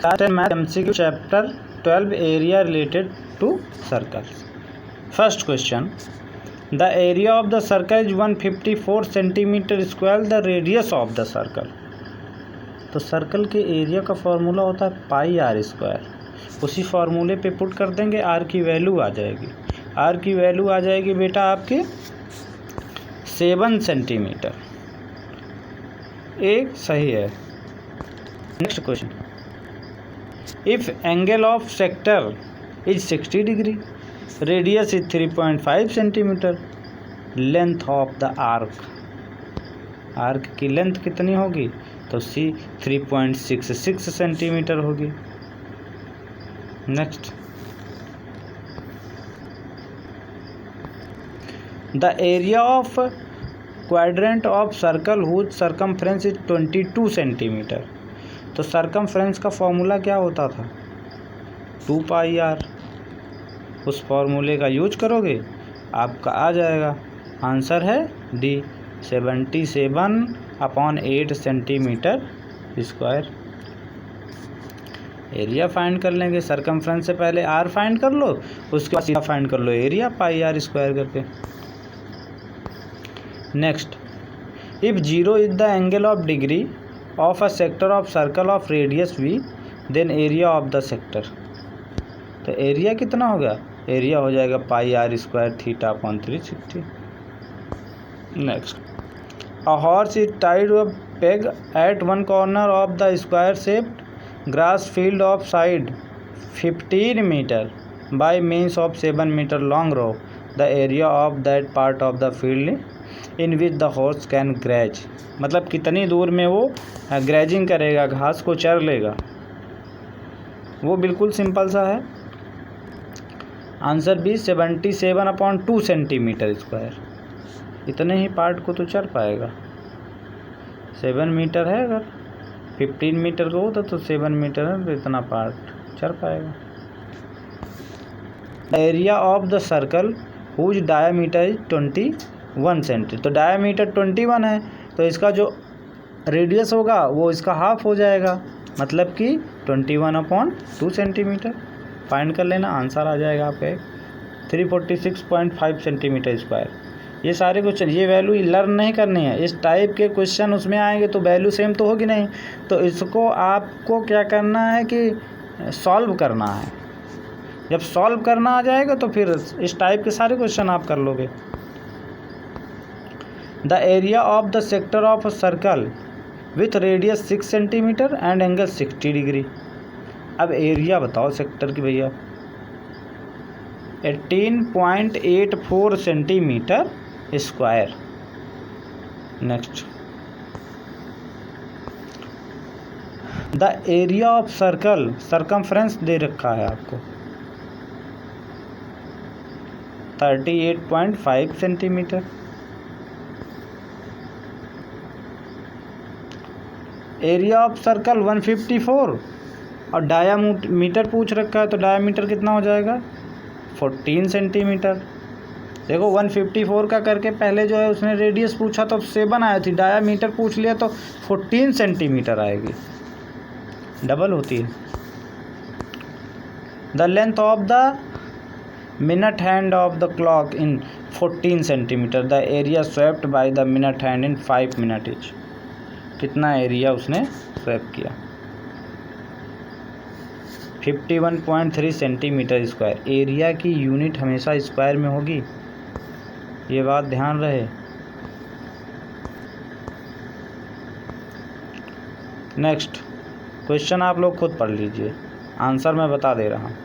MCQ chapter 12 area related to circles. First question, the area of the circle is 154 centimeter square, the radius of the circle. तो circle के area का formula होता है पाई r square, उसी फार्मूले पे put कर देंगे, आर की वैल्यू आ जाएगी। आर की वैल्यू आ जाएगी बेटा आपके 7 सेंटीमीटर। एक सही है। Next question, if angle of sector is 60 degree, radius is 3.5 centimetre, length of the arc, arc की लेंथ कितनी होगी? तो सी 3.66 सेंटीमीटर होगी। Next, the area of quadrant of circle whose circumference is 22 centimetre. तो सर्कमफ्रेंस का फॉर्मूला क्या होता था? 2 पाई आर। उस फॉर्मूले का यूज करोगे आपका आ जाएगा। आंसर है D, 77/8 centimetre square. Area find कर लेंगे, सर्कमफ्रेंस से पहले आर फाइंड कर लो, उसके बाद सीधा फाइंड कर लो एरिया पाई आर स्क्वायर करके। Next, if 0 is the angle of degree of a sector of circle of radius v, then area of the sector. तो एरिया कितना होगा? एरिया हो जाएगा pi r square theta upon 360। Next, a horse is tied to a peg at one corner of the square shaped grass field of side 15 meter by means of 7 meter long rope. The area of that part of the field in which the horse can graze, मतलब कितनी दूर में वो grazing करेगा, घास को चर लेगा। वो बिल्कुल सिंपल सा है। Answer B 77/2 centimetre square. इतने ही पार्ट को तो चर पाएगा। 7 मीटर है, अगर 15 मीटर का होता तो 7 मीटर है, तो इतना पार्ट चर पाएगा। Area of the circle whose diameter is 21 centi. तो डायामीटर 21 है, तो इसका जो रेडियस होगा वो इसका हाफ हो जाएगा, मतलब कि 21/2 सेंटीमीटर। फाइंड कर लेना, आंसर आ जाएगा आपका 346.5 सेंटीमीटर स्क्वायर। ये सारे क्वेश्चन, ये वैल्यू लर्न नहीं करनी है। इस टाइप के क्वेश्चन उसमें आएंगे तो वैल्यू सेम तो होगी नहीं, तो इसको आपको क्या करना है कि सॉल्व करना है। जब सॉल्व करना आ जाएगा तो फिर इस टाइप के सारे क्वेश्चन आप कर लोगे। The area of the sector of a circle with radius 6 centimetre and angle 60 degree. अब एरिया बताओ सेक्टर की भैया। 18.84 centimetre square. Next, the area of circle, circumference दे रखा है आपको 38.5 सेंटीमीटर। एरिया ऑफ सर्कल 154 और डायामीटर पूछ रखा है, तो डायामीटर कितना हो जाएगा? 14 सेंटीमीटर। देखो 154 का करके पहले जो है उसने रेडियस पूछा तो 7 आया थी, डायामीटर पूछ लिया तो 14 सेंटीमीटर आएगी, डबल होती है। The length of the minute hand of the clock in 14 centimetre, the area swept by the minute hand in 5 minute etch. कितना एरिया उसने स्वेप किया? 51.3 सेंटीमीटर स्क्वायर। एरिया की यूनिट हमेशा स्क्वायर में होगी, ये बात ध्यान रहे। नेक्स्ट क्वेश्चन आप लोग खुद पढ़ लीजिए, आंसर मैं बता दे रहा हूँ।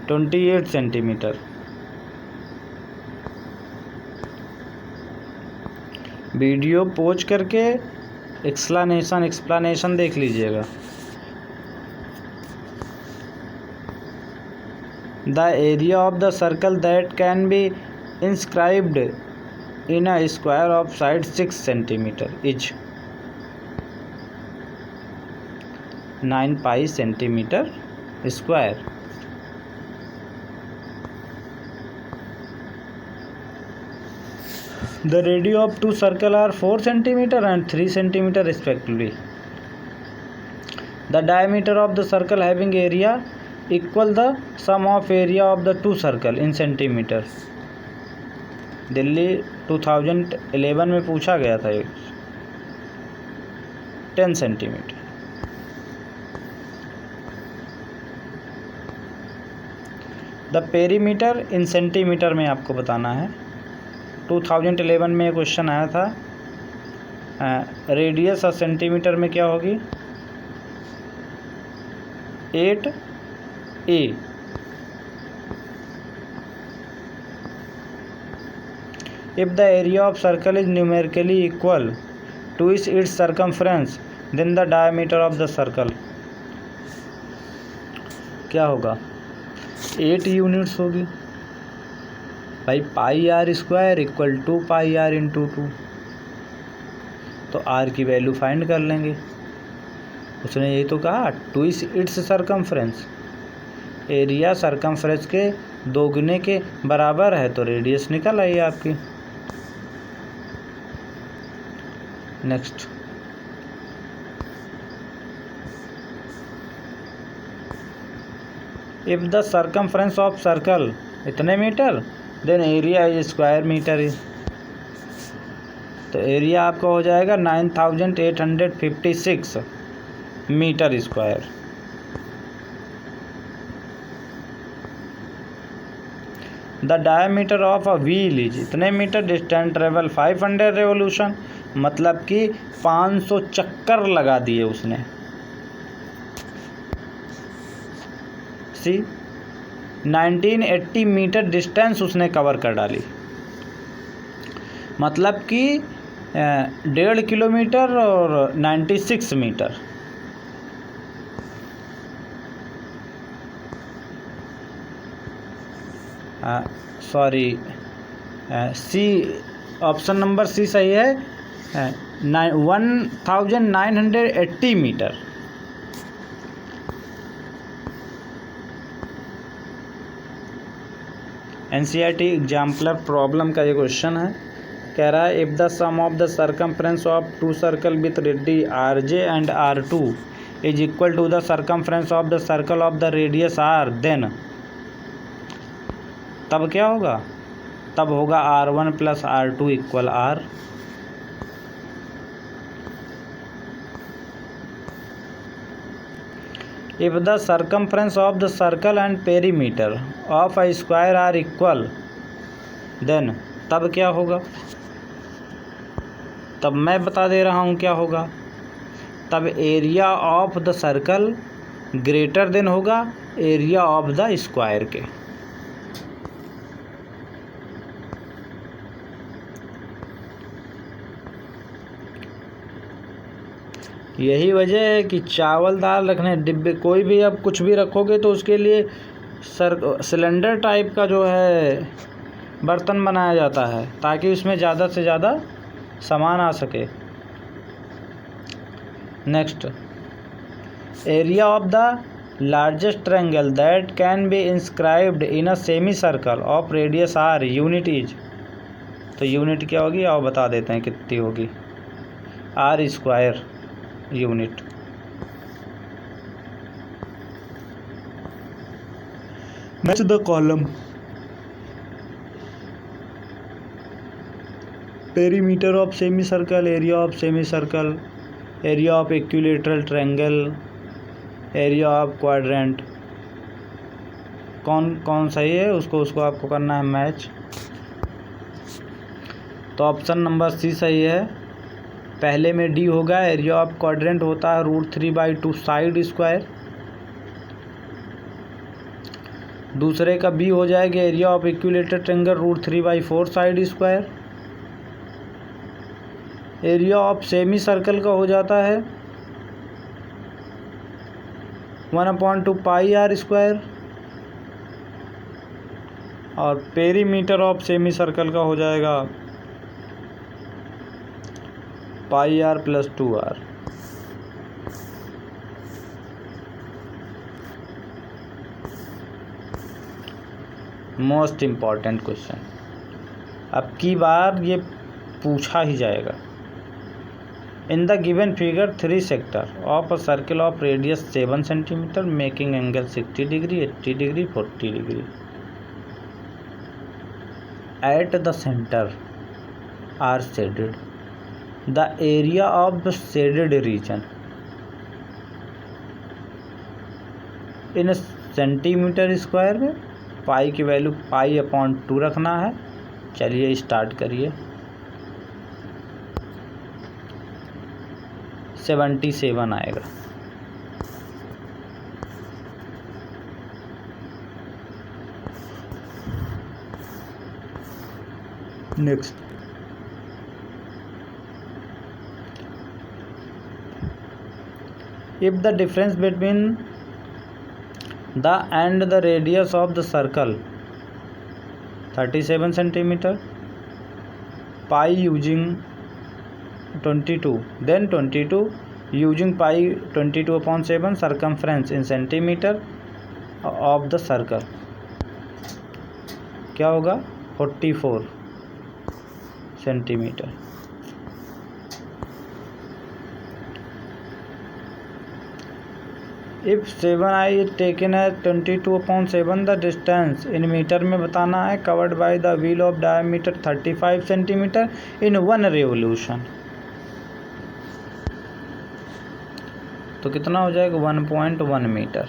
28 सेंटीमीटर। वीडियो पॉज करके एक्सप्लेनेशन देख लीजिएगा। The area of the circle that can be inscribed in a square of side 6 centimetre is 9 pi centimetre square. The radius of two circles are 4 cm and 3 cm respectively. The diameter of the circle having area equal the sum of area of the two circle in centimetre. Delhi 2011 में पूछा गया था ये 10 centimetre. The perimeter in centimetre में आपको बताना है। 2011 में ये क्वेश्चन आया था। रेडियस और सेंटीमीटर में क्या होगी 8a। If the area of circle is numerically equal to its circumference then the diameter of the circle क्या होगा 8 यूनिट्स होगी भाई। Pi r square equal to pi r into 2। तो आर की वैल्यू फाइंड कर लेंगे। उसने यही तो कहा to its circumference. Area circumference के दोगुने के बराबर है तो रेडियस निकल आई आपकी। Next, if the circumference of circle इतने metre then area is square metre. तो एरिया आपका हो जाएगा 9856 metre square. The diameter of a wheel is इतने मीटर, डिस्टेंस ट्रेवल 500 रेवोल्यूशन, मतलब कि 500 चक्कर लगा दिए उसने। सी 1980 मीटर डिस्टेंस उसने कवर कर डाली, मतलब कि 1.5 किलोमीटर और 96 metre. Sorry, C option number C सही है। 1980 मीटर। NCERT एग्जाम्पलर प्रॉब्लम का ये क्वेश्चन है। कह रहा है if the sum of the circumference of two circle with radii RJ and R2 is equal to the circumference of the circle of the radius R, then तब क्या होगा, तब होगा R1 plus R2 equal R। If the circumference of the circle and perimeter of a square are equal, then तब क्या होगा, तब मैं बता दे रहा हूँ क्या होगा। तब area of the circle greater than होगा एरिया ऑफ द स्क्वायर के। यही वजह है कि चावल दाल रखने डिब्बे, कोई भी अब कुछ भी रखोगे तो उसके लिए सिलेंडर टाइप का जो है बर्तन बनाया जाता है ताकि उसमें ज़्यादा से ज़्यादा सामान आ सके। Next, area of the largest triangle that can be inscribed in a semi circle of radius R unit is. तो यूनिट क्या होगी आओ बता देते हैं कितनी होगी, R square unit. Match the column. Perimeter of semi circle, area of semi circle, area of equilateral triangle, area of quadrant. कौन कौन सही है उसको आपको करना है मैच। तो ऑप्शन नंबर सी सही है। पहले में डी होगा, एरिया ऑफ क्वाड्रेंट होता है √3/2 साइड स्क्वायर। दूसरे का बी हो जाएगा, area of equilateral triangle √3/4 side square. Area of semi circle का हो जाता है 1/2 पाई R स्क्वायर। और पेरीमीटर ऑफ सेमी सर्कल का हो जाएगा पाई R plus 2R। Most important question, अब की बार ये पूछा ही जाएगा। In the given figure, 3 sectors of a circle of radius 7 cm making angle 60 degree, 80 degree, 40 degree. At the center are shaded. The area of the shaded region in centimetre square में पाई की value पाई/2 रखना है। चलिए start करिए। 77 आएगा। Next, if the difference between the and the radius of the circle 37 centimeter, pi using 22, then 22 using pi 22/7 circumference in centimeter of the circle क्या होगा 44 centimetre. If 7i is taken as 22/7, the distance in metre में बताना है covered by the wheel of diameter 35 centimeter in 1 revolution। तो कितना हो जाएगा 1.1 metre.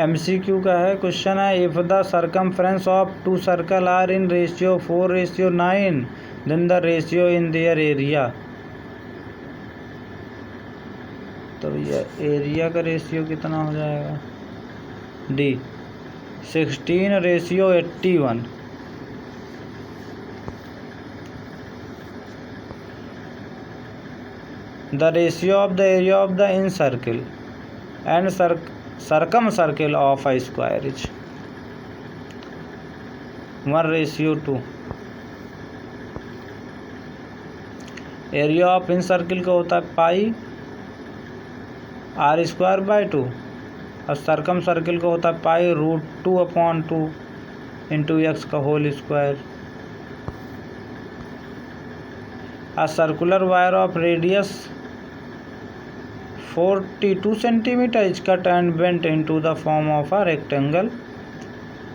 MCQ का है क्वेश्चन है, if the circumference of 2 circle are in ratio 4:9 then the ratio in their area. तो भैया एरिया का रेशियो कितना हो जाएगा D 16:81। The ratio of the area of the in circle and circumcircle of a square is 1:2। Area of in circle का होता है पाई r²/2 और सर्कम सर्किल का होता है पाई √2/2 इंटू x का whole square. A circular wire of radius 42 cm is cut and bent into the form of a rectangle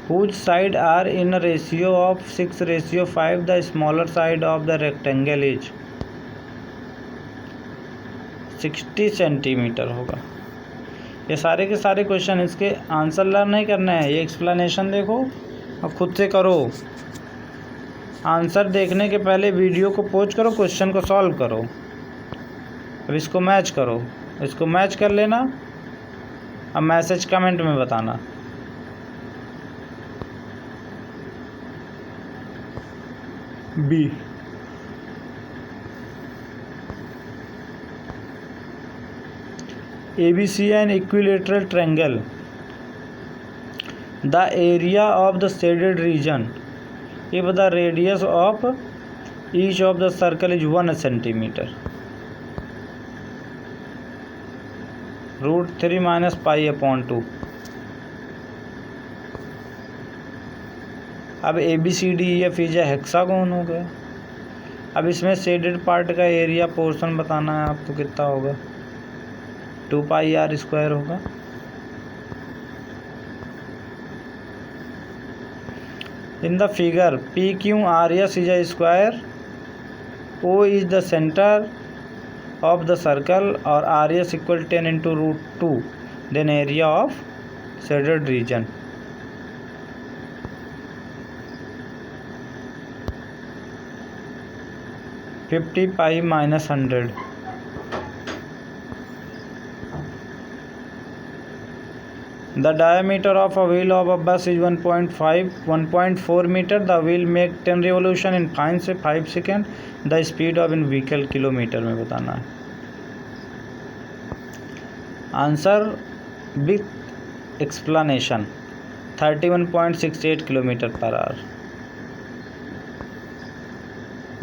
whose sides are in a ratio of 6:5. The smaller side of the rectangle is 60 centimetre होगा। ये सारे के सारे question, इसके answer learn नहीं करना है, ये एक्सप्लेनेशन देखो और खुद से करो। आंसर देखने के पहले वीडियो को पॉज करो, क्वेश्चन को सॉल्व करो। अब इसको मैच करो, इसको मैच कर लेना। अब मैसेज कमेंट में बताना। B ABC an equilateral triangle. The area of the shaded region if the radius of each of the circle is 1 centimeter. √3 - pi/2। अब ABCDEF इज हेक्सागोन हो गया। अब इसमें शेडेड पार्ट का एरिया पोर्शन बताना है आपको, कितना होगा 2πr² होगा। In the figure PQRS is a square, O is the centre of the circle or RS equal 10 into √2, then area of shaded region। (50π - 100). The diameter of a wheel of a bus is 1.4 meter. The wheel make 10 revolution in 5 seconds. The speed of in vehicle kilometre में बताना है। Answer with explanation 31.68 km/h।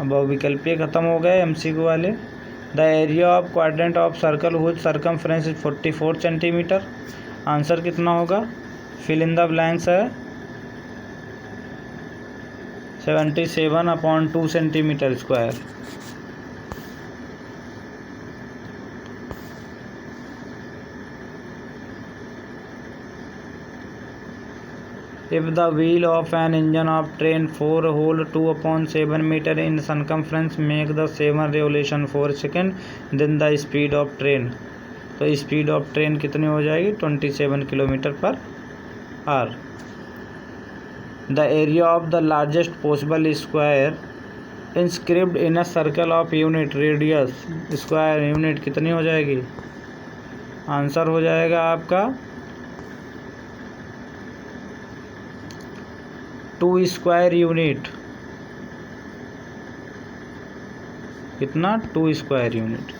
अब विकल्पीय खत्म हो गए MCQ वाले। The area of quadrant of circle whose circumference is 44 centimetre. Answer कितना होगा, फिल इन द ब्लैंक्स है 77/2 centimetre square. If the wheel of an engine of train 4 hole 2/7 meter in circumference make the 7 revolution 4 second, then the speed of train, तो speed of train कितनी हो जाएगी 27 kilometre per hour. The area of the largest possible square inscribed in a circle of unit radius square unit कितनी हो जाएगी, answer हो जाएगा आपका 2 स्क्वायर यूनिट, कितना 2 स्क्वायर यूनिट।